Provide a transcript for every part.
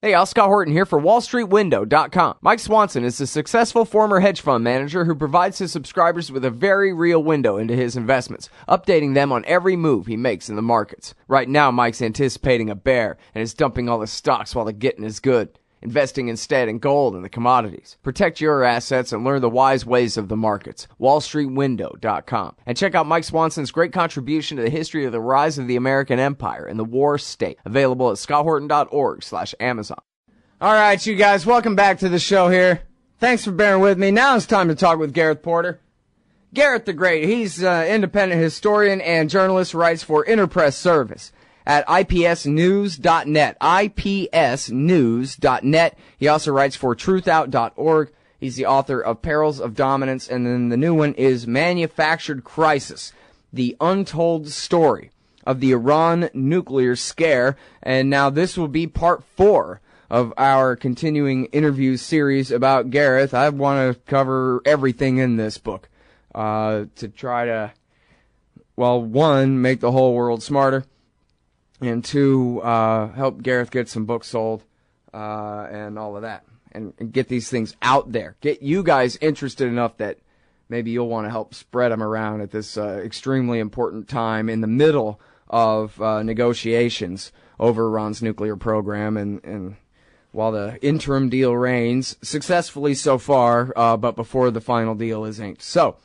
Hey, y'all, Scott Horton here for WallStreetWindow.com. Mike Swanson is a successful former hedge fund manager who provides his subscribers with a very real window into his investments, updating them on every move he makes in the markets. Right now, Mike's anticipating a bear and is dumping all the stocks while the getting is good, investing instead in gold and the commodities. Protect your assets and learn the wise ways of the markets. WallStreetWindow.com. And check out Mike Swanson's great contribution to the history of the rise of the American empire and the war state. Available at scotthorton.org/Amazon. All right, you guys, welcome back to the show here. Thanks for bearing with me. Now it's time to talk with Gareth Porter. Gareth the Great, he's an independent historian and journalist, writes for Interpress Service at ipsnews.net, ipsnews.net. He also writes for truthout.org. He's the author of Perils of Dominance, and then the new one is Manufactured Crisis, the Untold Story of the Iran Nuclear Scare. And now this will be part 4 of our continuing interview series about Gareth. I want to cover everything in this book to try to, well, 1, make the whole world smarter, and 2, help Gareth get some books sold, and all of that, and get these things out there. Get you guys interested enough that maybe you'll want to help spread them around at this extremely important time in the middle of negotiations over Iran's nuclear program, and while the interim deal reigns, successfully so far, but before the final deal is inked. So,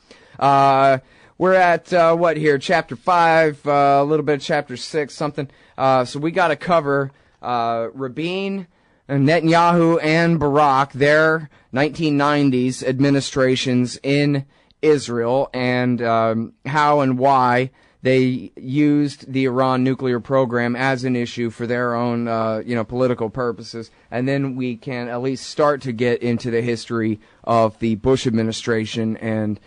we're at, what here, Chapter 5, a little bit of Chapter 6, something. So we got to cover Rabin, Netanyahu, and Barak, their 1990s administrations in Israel, and how and why they used the Iran nuclear program as an issue for their own, political purposes. And then we can at least start to get into the history of the Bush administration. And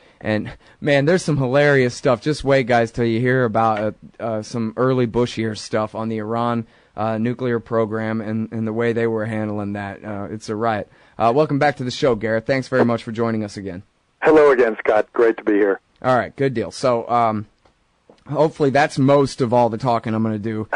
man, there's some hilarious stuff. Just wait, guys, till you hear about some early Bush year stuff on the Iran nuclear program and the way they were handling that. It's a riot. Welcome back to the show, Gareth. Thanks very much for joining us again. Hello again, Scott. Great to be here. All right, good deal. So, hopefully that's most of all the talking I'm going to do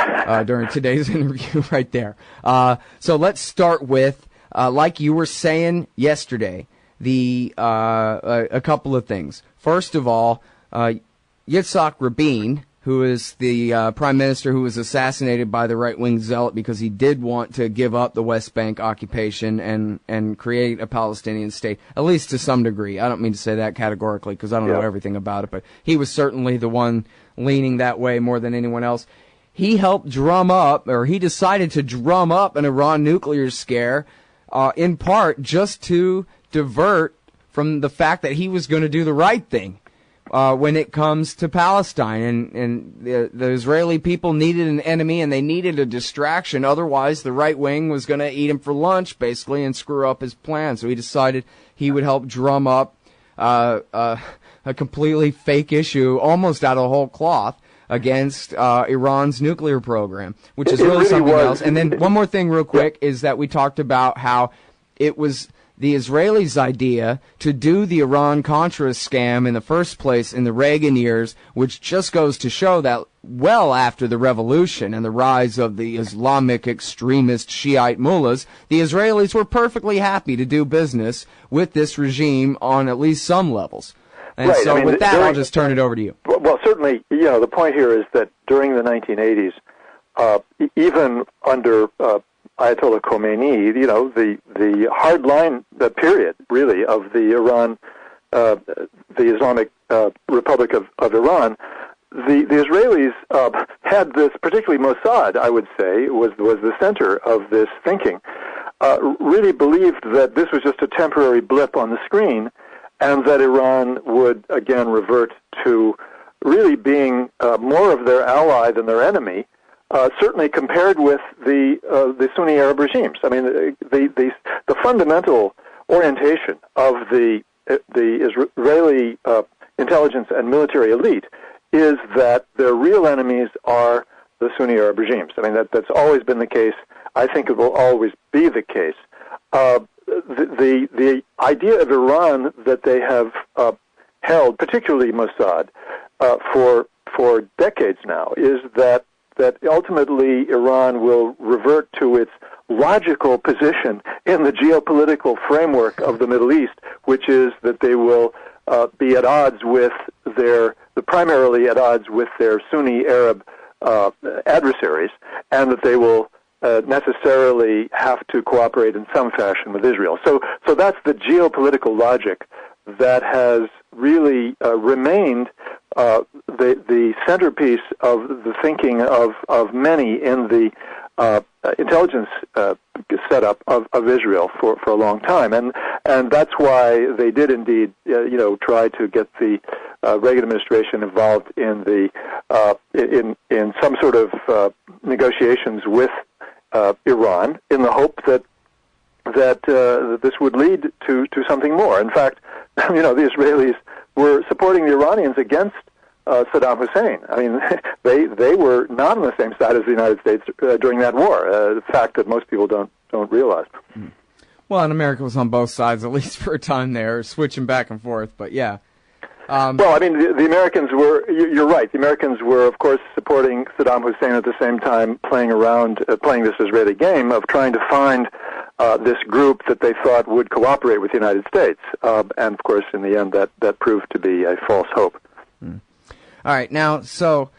during today's interview right there. So let's start with, like you were saying yesterday, a couple of things. First of all, Yizhak Rabin, who is the prime minister who was assassinated by the right-wing zealot because he did want to give up the West Bank occupation and create a Palestinian state, at least to some degree. I don't mean to say that categorically because I don't know everything about it, but he was certainly the one leaning that way more than anyone else. He helped he decided to drum up an Iran nuclear scare, in part just to divert from the fact that he was going to do the right thing when it comes to Palestine. And the Israeli people needed an enemy, and they needed a distraction. Otherwise, the right wing was going to eat him for lunch, basically, and screw up his plan. So he decided he would help drum up a completely fake issue, almost out of whole cloth, against Iran's nuclear program, which is really something else. And then one more thing real quick is that we talked about how it was the Israelis' idea to do the Iran-Contra scam in the first place in the Reagan years, which just goes to show that well after the revolution and the rise of the Islamic extremist Shiite mullahs, the Israelis were perfectly happy to do business with this regime on at least some levels. And right. So with that, I'll just turn it over to you. Well, certainly, the point here is that during the 1980s, even under Ayatollah Khomeini, the hard line period, really, of the Iran, the Islamic Republic of Iran, the Israelis had this, particularly Mossad, I would say, was the center of this thinking, really believed that this was just a temporary blip on the screen, and that Iran would again revert to really being more of their ally than their enemy, certainly compared with the Sunni Arab regimes. I mean, the fundamental orientation of the Israeli intelligence and military elite is that their real enemies are the Sunni Arab regimes. I mean, that's always been the case. I think it will always be the case. The idea of Iran that they have held, particularly Mossad, for decades now, is that ultimately Iran will revert to its logical position in the geopolitical framework of the Middle East, which is that they will be at odds with primarily at odds with their Sunni Arab adversaries, and that they will necessarily have to cooperate in some fashion with Israel. So that's the geopolitical logic that has really remained the centerpiece of the thinking of many in the intelligence setup of Israel for a long time, and that's why they did indeed try to get the Reagan administration involved in in some sort of negotiations with Iran in the hope that this would lead to something more. In fact, the Israelis were supporting the Iranians against Saddam Hussein. I mean, they were not on the same side as the United States during that war. A fact that most people don't realize. Well, and America was on both sides, at least for a time there, switching back and forth. But yeah. Well, I mean, the Americans were. You're right. The Americans were, of course, supporting Saddam Hussein at the same time, playing this Israeli game of trying to find this group that they thought would cooperate with the United States. And of course, in the end, that proved to be a false hope. All right, now, so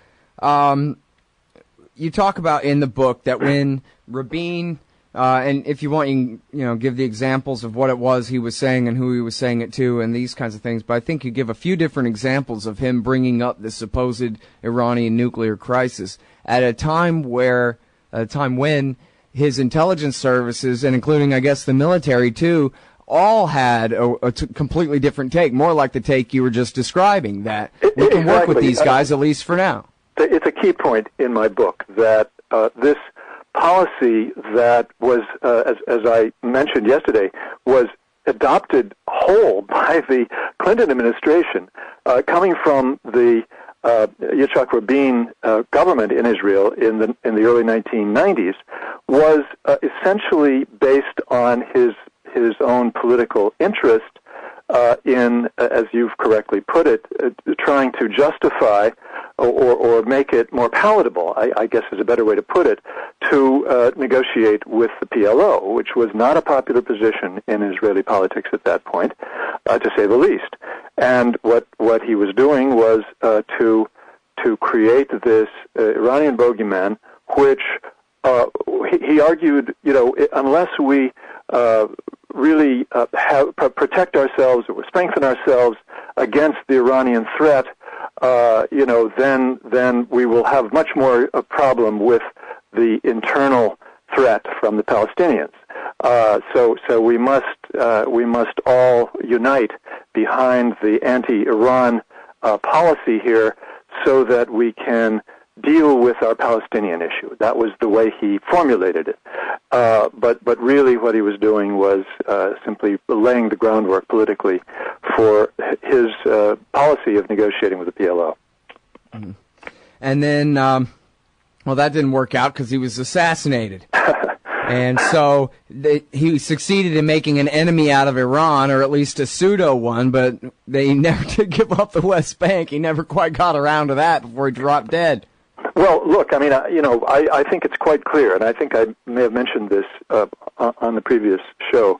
you talk about in the book that when Rabin, and if you want, you can, give the examples of what it was he was saying and who he was saying it to and these kinds of things, but I think you give a few different examples of him bringing up the supposed Iranian nuclear crisis at a time when his intelligence services, and including, I guess, the military too, all had a completely different take, more like the take you were just describing, that we can work with these guys, at least for now. It's a key point in my book that this policy that was, as I mentioned yesterday, was adopted whole by the Clinton administration, coming from the Yizhak Rabin government in Israel in the early 1990s, was essentially based on his own political interest in, as you've correctly put it, trying to justify or make it more palatable, I guess is a better way to put it, to negotiate with the PLO, which was not a popular position in Israeli politics at that point, to say the least. And what he was doing was to create this Iranian bogeyman, which he argued, unless we really protect ourselves or strengthen ourselves against the Iranian threat, then we will have much more a problem with the internal threat from the Palestinians. So we must all unite behind the anti-Iran policy here, so that we can deal with our Palestinian issue. That was the way he formulated it. But really what he was doing was simply laying the groundwork politically for his policy of negotiating with the PLO. Mm-hmm. And then, that didn't work out because he was assassinated. And so he succeeded in making an enemy out of Iran, or at least a pseudo one, but they never did give up the West Bank. He never quite got around to that before he dropped dead. Well, look, I mean, I think it's quite clear, and I think I may have mentioned this on the previous show,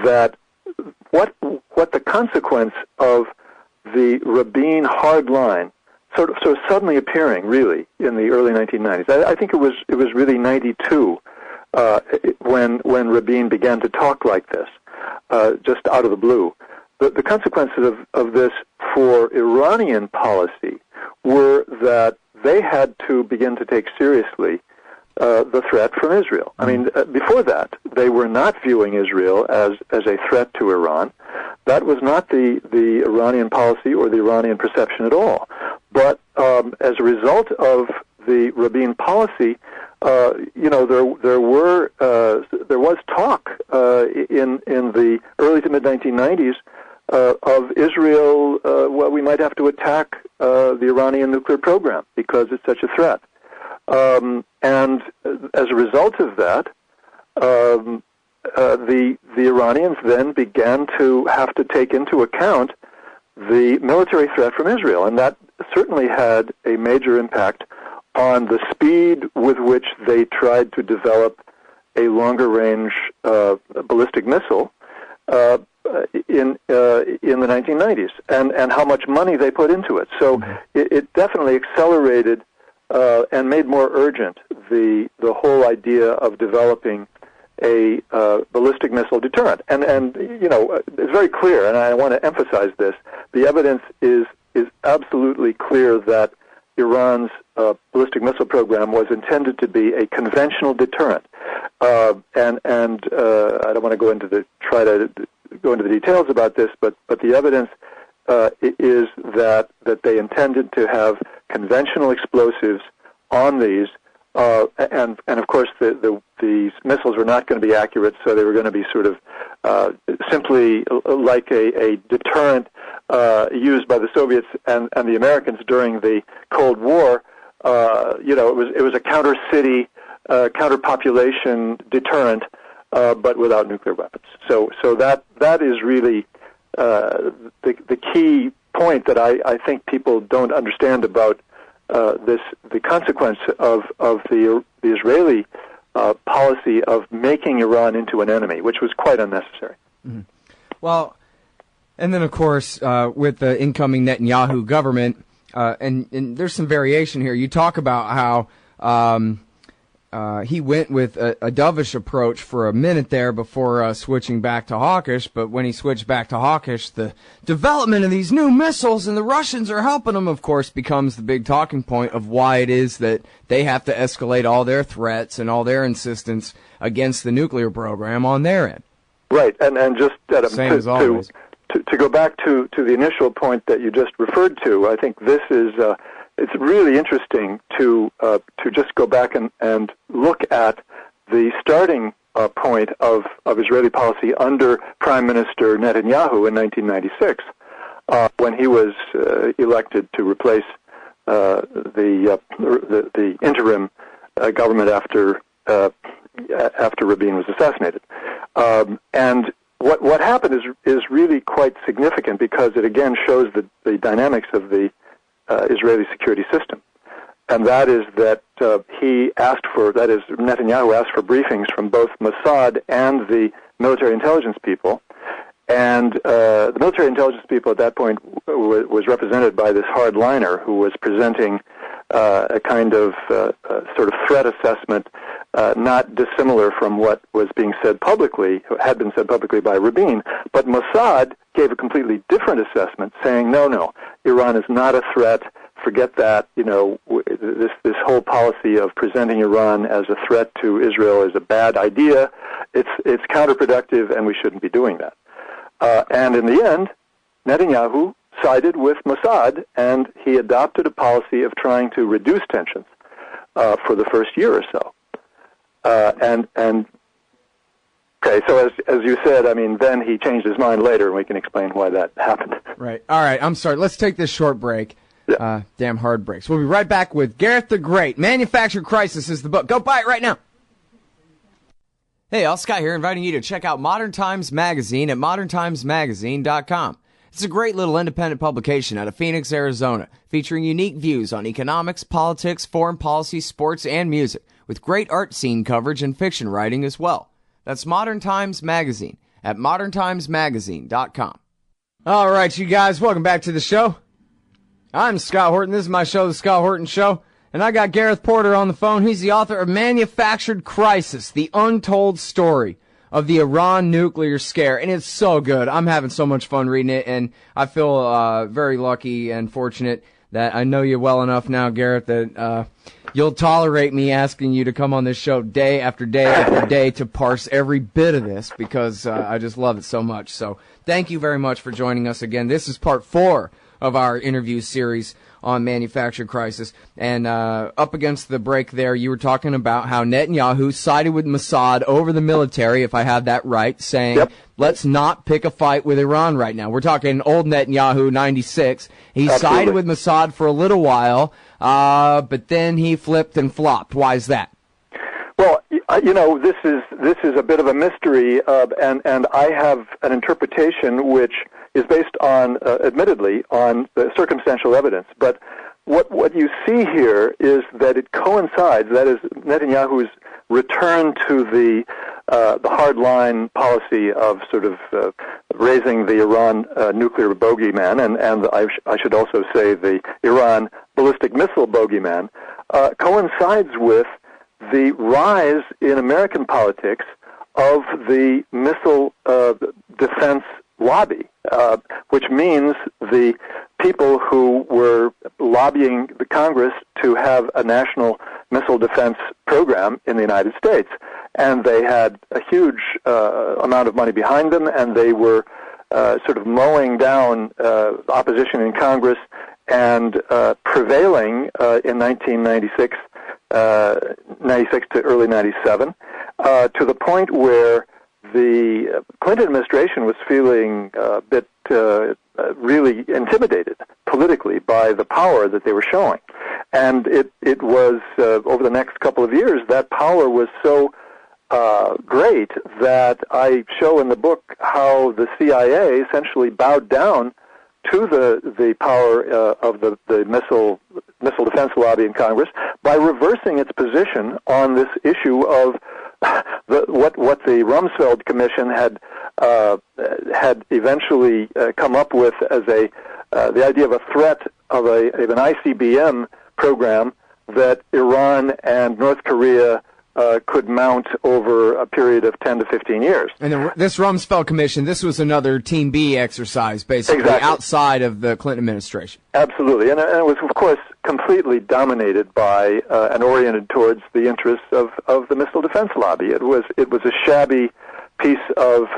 that what the consequence of the Rabin hard line sort of suddenly appearing, really, in the early 1990s. I think it was really 92 when Rabin began to talk like this, just out of the blue. The consequences of this for Iranian policy were that they had to begin to take seriously the threat from Israel. I mean, before that, they were not viewing Israel as a threat to Iran. That was not the Iranian policy or the Iranian perception at all. But as a result of the Rabin policy, there was talk in the early to mid 1990s of Israel. We might have to attack the Iranian nuclear program because it's such a threat. And as a result of that, the Iranians then began to have to take into account the military threat from Israel, and that certainly had a major impact on the speed with which they tried to develop a longer-range ballistic missile in the 1990s, and how much money they put into it. So it definitely accelerated and made more urgent the whole idea of developing a ballistic missile deterrent. And it's very clear, and I want to emphasize this. The evidence is absolutely clear that Iran's ballistic missile program was intended to be a conventional deterrent. And I don't want to go into the details about this, but the evidence is that they intended to have conventional explosives on these, and of course these missiles were not going to be accurate, so they were going to be sort of simply like a deterrent used by the Soviets and the Americans during the Cold War. It was a counter-city, counter-population deterrent, but without nuclear weapons. So that is really the key point that I think people don't understand about the consequence of the Israeli policy of making Iran into an enemy, which was quite unnecessary. Mm-hmm. Well, and then of course with the incoming Netanyahu government, and there's some variation here. You talk about how he went with a dovish approach for a minute there before switching back to hawkish, but when he switched back to hawkish, the development of these new missiles and the Russians are helping them, of course, becomes the big talking point of why it is that they have to escalate all their threats and all their insistence against the nuclear program on their end. Right, and just same as always. To go back to the initial point that you just referred to, I think this is it's really interesting to just go back and look at the starting point of Israeli policy under Prime Minister Netanyahu in 1996, when he was elected to replace the interim government after Rabin was assassinated. And what happened is really quite significant, because it again shows the dynamics of the Israeli security system, and that is that Netanyahu asked for briefings from both Mossad and the military intelligence people, and the military intelligence people at that point was represented by this hardliner who was presenting a kind of sort of threat assessment, not dissimilar from what was being said publicly, had been said publicly by Rabin, but Mossad gave a completely different assessment, saying, no, Iran is not a threat. Forget that. This whole policy of presenting Iran as a threat to Israel is a bad idea. It's counterproductive, and we shouldn't be doing that. And in the end, Netanyahu sided with Mossad, and he adopted a policy of trying to reduce tensions for the first year or so. Okay, so as you said, I mean, then he changed his mind later, and we can explain why that happened. Right. All right, I'm sorry. Let's take this short break. Yeah. Damn hard breaks. We'll be right back with Gareth the Great. Manufactured Crisis is the book. Go buy it right now. Hey, all, Scott here, inviting you to check out Modern Times Magazine at moderntimesmagazine.com. It's a great little independent publication out of Phoenix, Arizona, featuring unique views on economics, politics, foreign policy, sports, and music, with great art scene coverage and fiction writing as well. That's Modern Times Magazine at moderntimesmagazine.com. All right, you guys, welcome back to the show. I'm Scott Horton. This is my show, The Scott Horton Show, and I got Gareth Porter on the phone. He's the author of Manufactured Crisis, The Untold Story of the Iran Nuclear Scare, and it's so good. I'm having so much fun reading it, and I feel very lucky and fortunate that I know you well enough now, Gareth, that you'll tolerate me asking you to come on this show day after day after day to parse every bit of this, because I just love it so much. So thank you very much for joining us again. This is part 4 of our interview series on Manufactured Crisis. And up against the break there, you were talking about how Netanyahu sided with Mossad over the military, if I have that right, saying, Yep. Let's not pick a fight with Iran right now. We're talking old Netanyahu, 96. He Absolutely. sided with Mossad for a little while, but then he flipped and flopped. Why is that? Well, this is a bit of a mystery, and I have an interpretation which is based on, admittedly, on the circumstantial evidence. But what you see here is that it coincides. That is Netanyahu's return to the hardline policy of sort of raising the Iran nuclear bogeyman, and I should also say the Iran ballistic missile bogeyman, coincides with the rise in American politics of the missile defense lobby, which means the people who were lobbying the Congress to have a national missile defense program in the United States. And they had a huge amount of money behind them, and they were sort of mowing down opposition in Congress and prevailing in 1996, 96 to early 97, to the point where the Clinton administration was feeling a bit really intimidated politically by the power that they were showing. And it was, over the next couple of years, that power was so great that I show in the book how the CIA essentially bowed down to the power of the missile defense lobby in Congress by reversing its position on this issue of what the Rumsfeld Commission had eventually come up with as the idea of a threat of an ICBM program that Iran and North Korea could mount over a period of 10 to 15 years. And this Rumsfeld Commission, this was another Team B exercise, basically, exactly, outside of the Clinton administration. Absolutely. And it was, of course, completely dominated by and oriented towards the interests of the missile defense lobby. It was a shabby piece of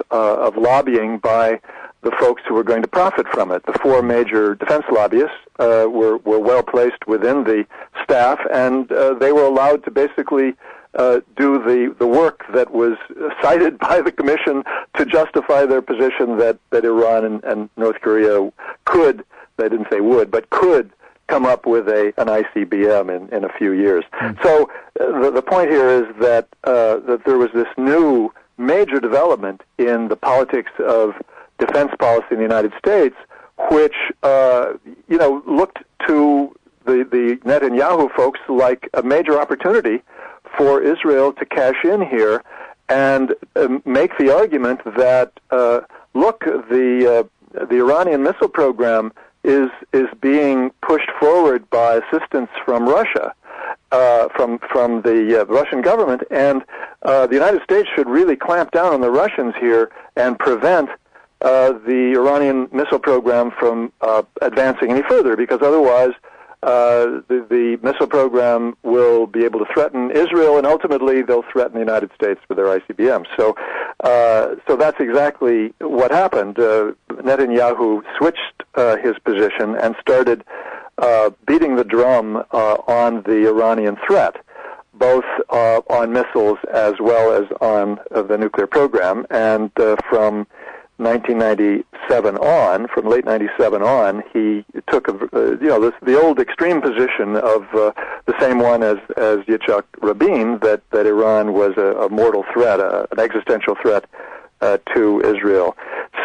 lobbying by the folks who were going to profit from it. The four major defense lobbyists were well placed within the staff, and they were allowed to basically do the work that was cited by the Commission to justify their position that Iran and North Korea could, they didn't say would, but could come up with an ICBM in a few years. So the point here is that there was this new major development in the politics of defense policy in the United States, which looked to the Netanyahu folks like a major opportunity for Israel to cash in here and make the argument that look, the Iranian missile program is being pushed forward by assistance from Russia, from the Russian government, and the United States should really clamp down on the Russians here and prevent the Iranian missile program from advancing any further, because otherwise the missile program will be able to threaten Israel, and ultimately they'll threaten the United States with their ICBMs. So that's exactly what happened. Netanyahu switched his position and started beating the drum on the Iranian threat, both on missiles as well as on the nuclear program. And from 1997 on, from late 97 on, he took the old extreme position of the same one as Yizhak Rabin, that Iran was a mortal threat, an existential threat to Israel.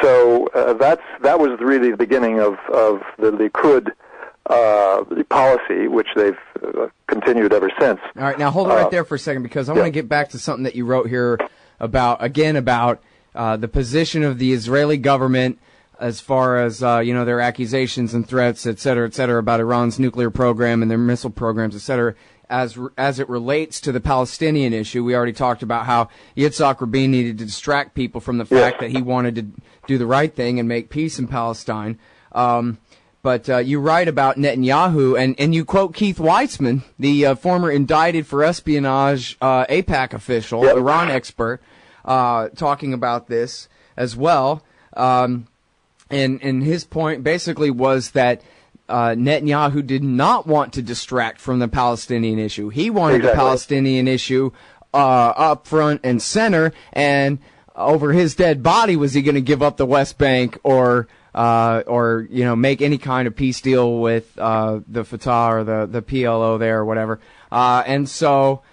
So that was really the beginning of the Likud policy, which they've continued ever since. All right, now hold it right there for a second, because I want to get back to something that you wrote here about the position of the Israeli government as far as their accusations and threats, et cetera, about Iran's nuclear program and their missile programs, et cetera, as it relates to the Palestinian issue. We already talked about how Yizhak Rabin needed to distract people from the fact that he wanted to do the right thing and make peace in Palestine. But you write about Netanyahu, and you quote Keith Weitzman, the former indicted for espionage AIPAC official, Iran expert, talking about this as well. And his point basically was that Netanyahu did not want to distract from the Palestinian issue. He wanted the Palestinian issue up front and center, and over his dead body was he going to give up the West Bank or make any kind of peace deal with the Fatah or the PLO there or whatever. And so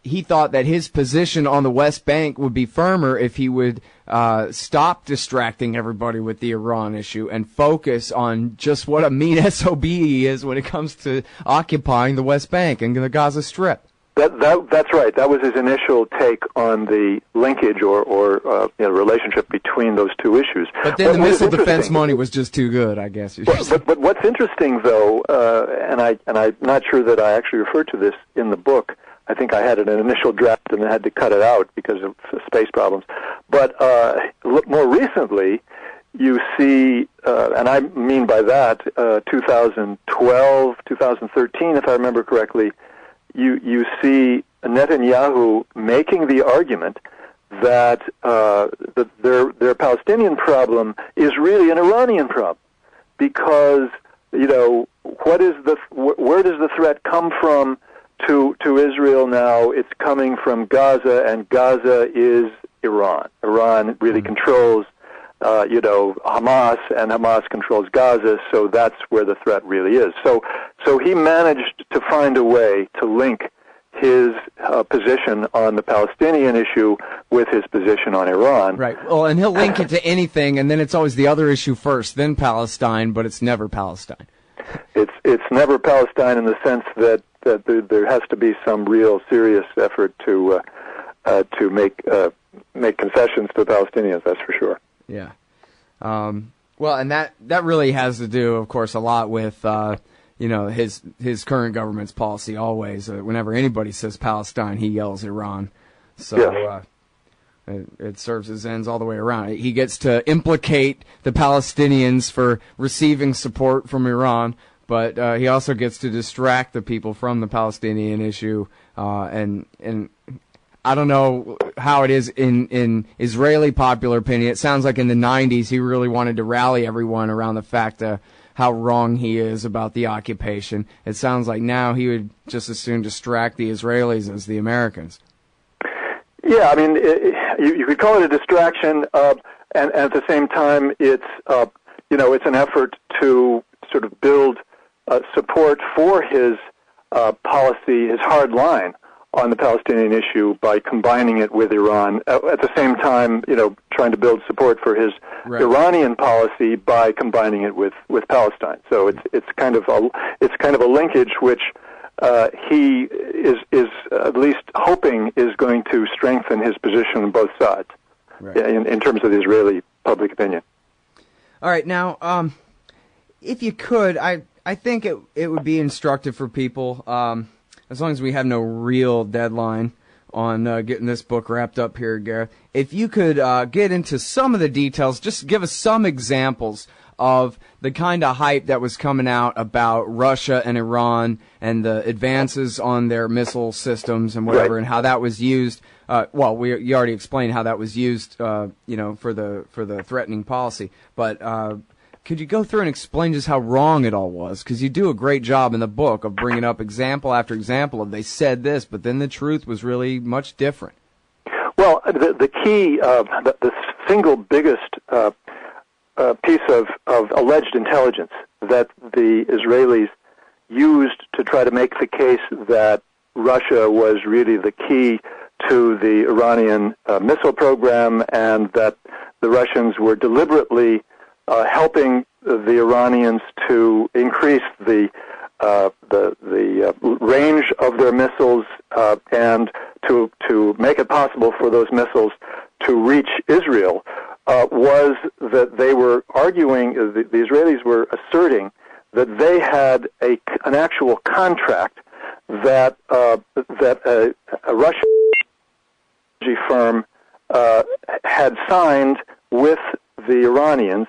he thought that his position on the West Bank would be firmer if he would stop distracting everybody with the Iran issue and focus on just what a mean SOB he is when it comes to occupying the West Bank and the Gaza Strip. That's right. That was his initial take on the linkage or relationship between those two issues. But then the missile defense money was just too good, I guess. But what's interesting, though, and I'm not sure that I actually referred to this in the book. I think I had an initial draft and I had to cut it out because of space problems. But more recently, you see, and I mean by that 2012, 2013, if I remember correctly, you see Netanyahu making the argument that their Palestinian problem is really an Iranian problem, because where does the threat come from to Israel now? It's coming from Gaza, and Gaza is Iran. Iran really controls Hamas, and Hamas controls Gaza, so that's where the threat really is. So he managed to find a way to link his position on the Palestinian issue with his position on Iran. Right. Well, and he'll link it to anything, and then it's always the other issue first, then Palestine, but it's never Palestine. It's never Palestine in the sense that there has to be some real serious effort to make concessions to the Palestinians. That's for sure. Yeah. Well, and that really has to do, of course, a lot with his current government's policy. Always, whenever anybody says Palestine, he yells Iran. So yes. It serves his ends all the way around. He gets to implicate the Palestinians for receiving support from Iran, but he also gets to distract the people from the Palestinian issue. And I don't know how it is in Israeli popular opinion. It sounds like in the 90s he really wanted to rally everyone around the fact how wrong he is about the occupation. It sounds like now he would just as soon distract the Israelis as the Americans. Yeah, I mean, you could call it a distraction, and at the same time, it's an effort to sort of build support for his policy, his hard line on the Palestinian issue by combining it with Iran. At the same time, trying to build support for his Iranian policy by combining it with Palestine. So it's kind of a linkage which he is at least hoping is going to strengthen his position on both sides, in terms of the Israeli public opinion. All right, now, if you could, I think it would be instructive for people, as long as we have no real deadline on getting this book wrapped up here, Gareth, if you could get into some of the details, just give us some examples of the kind of hype that was coming out about Russia and Iran and the advances on their missile systems and whatever, and how that was used. You already explained how that was used, for the threatening policy. But could you go through and explain just how wrong it all was? Because you do a great job in the book of bringing up example after example of they said this, but then the truth was really much different. Well, the key, the single biggest piece of alleged intelligence that the Israelis used to try to make the case that Russia was really the key to the Iranian missile program, and that the Russians were deliberately helping the Iranians to increase the range of their missiles and to make it possible for those missiles to reach Israel, was that they were arguing, the Israelis were asserting that they had an actual contract that a Russian energy firm had signed with the Iranians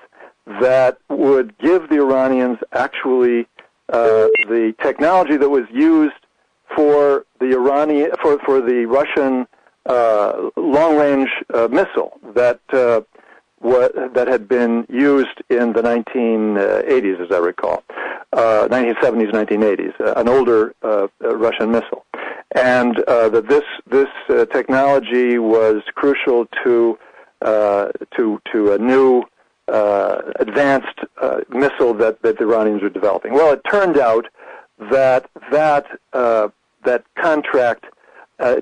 that would give the Iranians actually the technology that was used for the Russian long-range missile that had been used in the 1980s, as I recall, 1970s, 1980s, an older Russian missile, and that this technology was crucial to a new advanced missile that the Iranians were developing. Well, it turned out that contract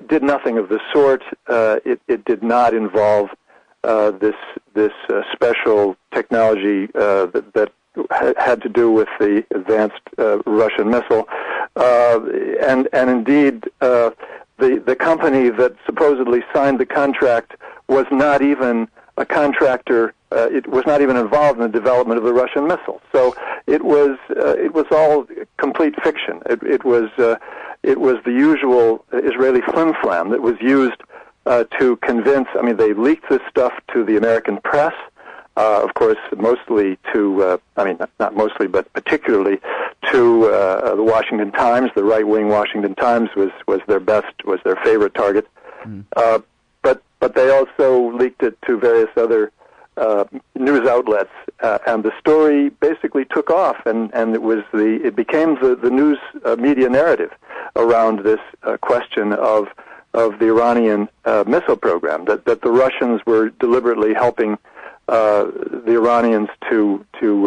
did nothing of the sort. It did not involve this special technology that had to do with the advanced Russian missile, and indeed the company that supposedly signed the contract was not even a contractor. It was not even involved in the development of the Russian missile. So it was all complete fiction. It was the usual Israeli flim-flam that was used to convince. I mean, they leaked this stuff to the American press. Of course, mostly to, not mostly, but particularly to the Washington Times. The right-wing Washington Times was their favorite target. But they also leaked it to various other news outlets, and the story basically took off, and it became the news media narrative around this question of the Iranian missile program, that the Russians were deliberately helping the Iranians to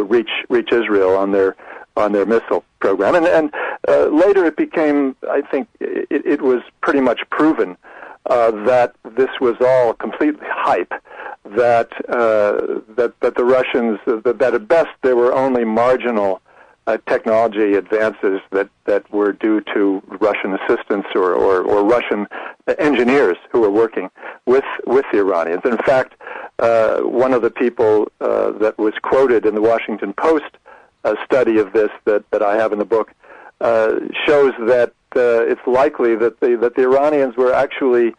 reach Israel on their missile program, and later it became, I think, it was pretty much proven that this was all completely hype. That the Russians, that at best there were only marginal technology advances that were due to Russian assistance or Russian engineers who were working with the Iranians. In fact, one of the people that was quoted in the Washington Post study of this that I have in the book shows that it's likely that the Iranians were actually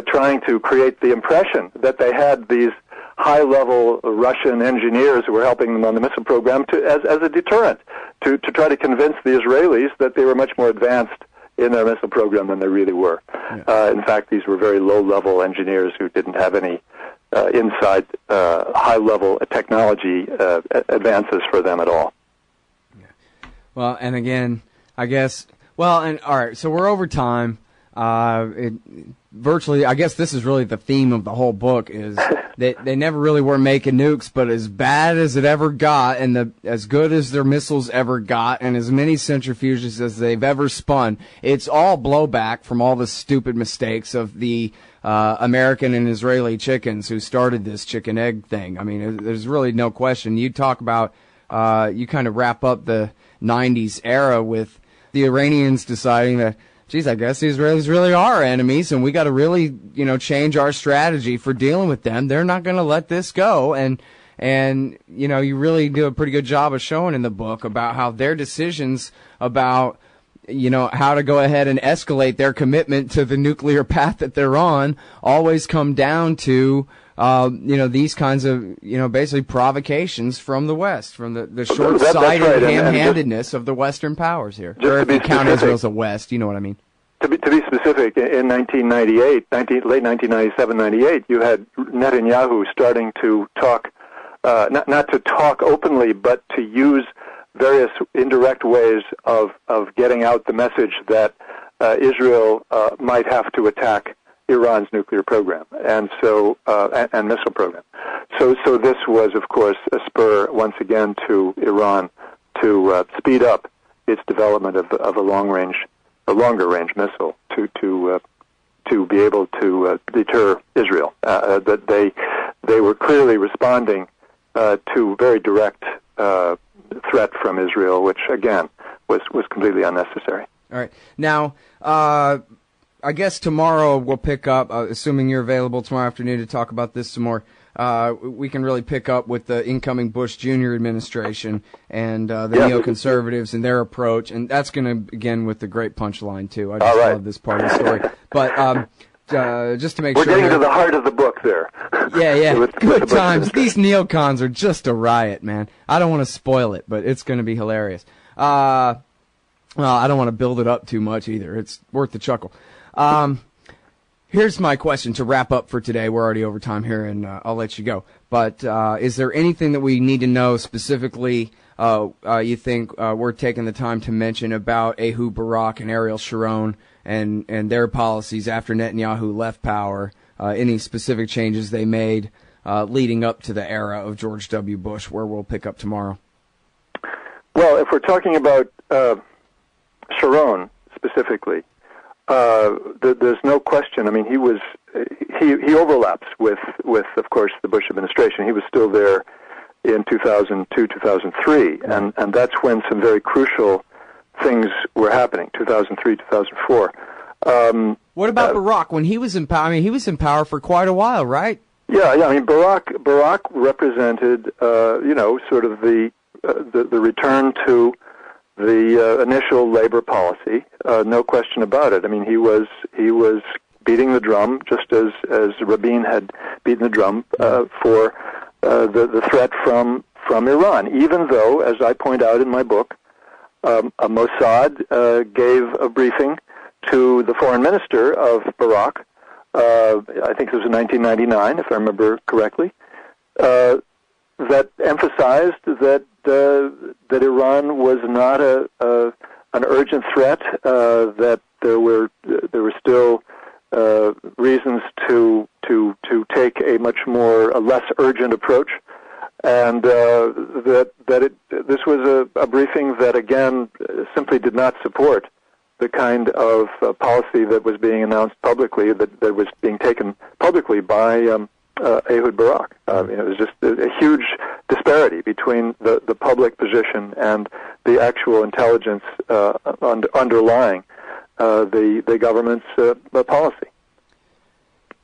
trying to create the impression that they had these high-level Russian engineers who were helping them on the missile program as a deterrent, to try to convince the Israelis that they were much more advanced in their missile program than they really were. Yeah. In fact, these were very low-level engineers who didn't have any inside high-level technology advances for them at all. Yeah. Well, and again, I guess, all right, so we're over time. Virtually, I guess this is really the theme of the whole book, is that they never really were making nukes, but as bad as it ever got, and as good as their missiles ever got, and as many centrifuges as they've ever spun, it's all blowback from all the stupid mistakes of the American and Israeli chickens who started this chicken egg thing. I mean, there's really no question. You talk about, you kind of wrap up the 90s era with the Iranians deciding that, geez, I guess the Israelis really are enemies, and we got to really, change our strategy for dealing with them. They're not going to let this go, and you really do a pretty good job of showing in the book about how their decisions about, how to go ahead and escalate their commitment to the nuclear path that they're on always come down to, these kinds of, basically provocations from the West, from the short-sighted right. ham-handedness of the Western powers here. Or if you count Israel as a West, you know what I mean. To be specific, in 1998, late 1997, 98, you had Netanyahu starting to talk, not to talk openly, but to use various indirect ways of getting out the message that Israel might have to attack Iran's nuclear program and and missile program. So this was, of course, a spur once again to Iran to speed up its development of a longer range missile to be able to deter Israel. That they were clearly responding to very direct threat from Israel, which again was completely unnecessary. All right, now. I guess tomorrow we'll pick up, assuming you're available tomorrow afternoon to talk about this some more, we can really pick up with the incoming Bush Jr. administration and the neoconservatives and their approach, and that's going to begin with the great punchline, too. I just love this part of the story. But just to make We're sure... We're getting to the heart of the book there. Yeah. Good times. These neocons are just a riot, man. I don't want to spoil it, but it's going to be hilarious. Well, I don't want to build it up too much either. It's worth the chuckle. Here's my question to wrap up for today. We're already over time here, and I'll let you go. But is there anything that we need to know specifically you think we're taking the time to mention about Ehud Barak and Ariel Sharon and their policies after Netanyahu left power? Any specific changes they made leading up to the era of George W. Bush, where we'll pick up tomorrow? Well, if we're talking about Sharon specifically, There's no question. I mean, he overlaps with, of course, the Bush administration. He was still there in 2002, 2003, and that's when some very crucial things were happening, 2003, 2004. What about Barack? When he was in power, I mean, he was in power for quite a while, right? Yeah. I mean, Barack represented, sort of the return to the initial labor policy. No question about it. I mean, he was beating the drum, just as Rabin had beaten the drum for the threat from Iran. Even though, as I point out in my book, Mossad gave a briefing to the foreign minister of Barack. I think it was in 1999, if I remember correctly, that emphasized that Iran was not an urgent threat, that there were still reasons to take a less urgent approach, and this was a briefing that again simply did not support the kind of policy that was being announced publicly, that was being taken publicly by Ehud Barak. It was just a huge disparity between the public position and the actual intelligence underlying the government's policy.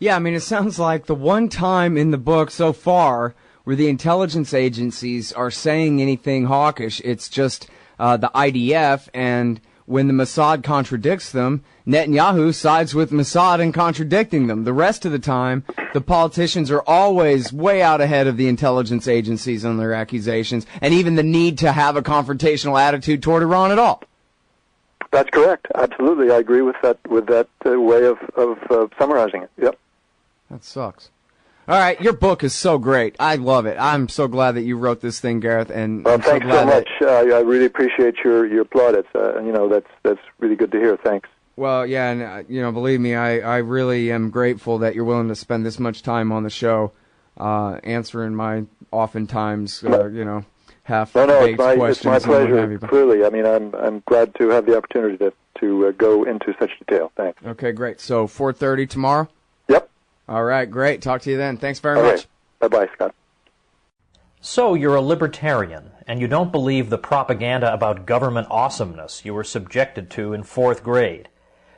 Yeah, I mean, it sounds like the one time in the book so far where the intelligence agencies are saying anything hawkish, it's just the IDF, and when the Mossad contradicts them, Netanyahu sides with Mossad in contradicting them. The rest of the time, the politicians are always way out ahead of the intelligence agencies on their accusations, and even the need to have a confrontational attitude toward Iran at all. That's correct. Absolutely, I agree with that way of summarizing it. Yep. That sucks. All right, your book is so great. I love it. I'm so glad that you wrote this thing, Gareth. And I'm thanks so much. I really appreciate your plaudits. That's really good to hear. Thanks. Well, yeah, and believe me, I really am grateful that you're willing to spend this much time on the show, answering my oftentimes half-baked questions. It's my pleasure. Clearly, I mean, I'm glad to have the opportunity to go into such detail. Thanks. Okay, great. So 4:30 tomorrow. Yep. All right, great. Talk to you then. Thanks very much. Bye-bye, Scott. So you're a libertarian, and you don't believe the propaganda about government awesomeness you were subjected to in 4th grade.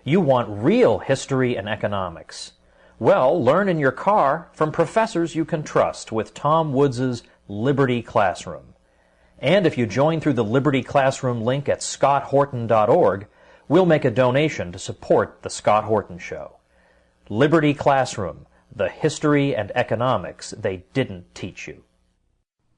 You want real history and economics. Well, learn in your car from professors you can trust with Tom Woods' Liberty Classroom. And if you join through the Liberty Classroom link at scotthorton.org, we'll make a donation to support The Scott Horton Show. Liberty Classroom, the history and economics they didn't teach you.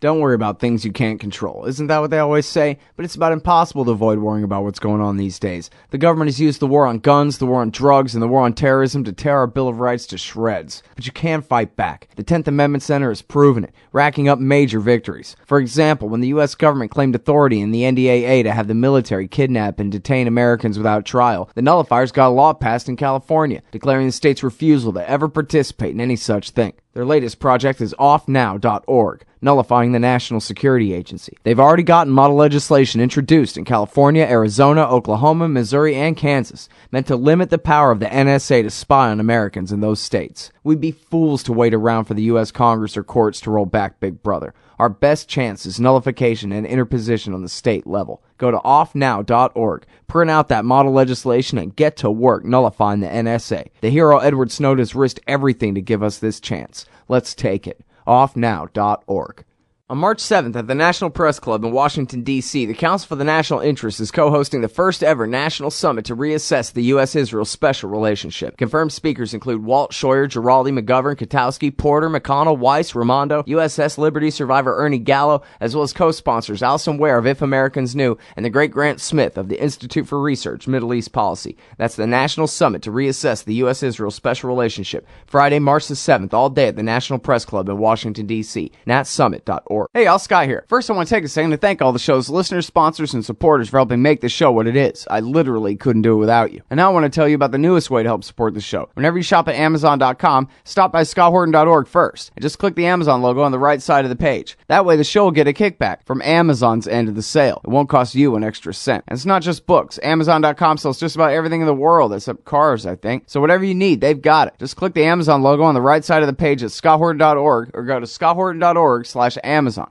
Don't worry about things you can't control. Isn't that what they always say? But it's about impossible to avoid worrying about what's going on these days. The government has used the war on guns, the war on drugs, and the war on terrorism to tear our Bill of Rights to shreds. But you can fight back. The 10th Amendment Center has proven it, racking up major victories. For example, when the U.S. government claimed authority in the NDAA to have the military kidnap and detain Americans without trial, the nullifiers got a law passed in California, declaring the state's refusal to ever participate in any such thing. Their latest project is offnow.org, nullifying the National Security Agency. They've already gotten model legislation introduced in California, Arizona, Oklahoma, Missouri, and Kansas, meant to limit the power of the NSA to spy on Americans in those states. We'd be fools to wait around for the U.S. Congress or courts to roll back Big Brother. Our best chance is nullification and interposition on the state level. Go to offnow.org, print out that model legislation, and get to work nullifying the NSA. The hero Edward Snowden has risked everything to give us this chance. Let's take it. offnow.org. On March 7th at the National Press Club in Washington, D.C., the Council for the National Interest is co-hosting the first ever national summit to reassess the U.S.-Israel special relationship. Confirmed speakers include Walt, Scheuer, Giraldi, McGovern, Katowski, Porter, McConnell, Weiss, Raimondo, USS Liberty survivor Ernie Gallo, as well as co-sponsors Alison Ware of If Americans Knew and the great Grant Smith of the Institute for Research, Middle East Policy. That's the National Summit to reassess the U.S.-Israel special relationship. Friday, March the 7th, all day at the National Press Club in Washington, D.C. natsummit.org. scottshorton.org. Hey, y'all, Scott here. First, I want to take a second to thank all the show's listeners, sponsors, and supporters for helping make this show what it is. I literally couldn't do it without you. And now I want to tell you about the newest way to help support the show. Whenever you shop at Amazon.com, stop by scottshorton.org first, and just click the Amazon logo on the right side of the page. That way, the show will get a kickback from Amazon's end of the sale. It won't cost you an extra cent. And it's not just books. Amazon.com sells just about everything in the world, except cars, I think. So whatever you need, they've got it. Just click the Amazon logo on the right side of the page at scottshorton.org or go to scottshorton.org/Amazon.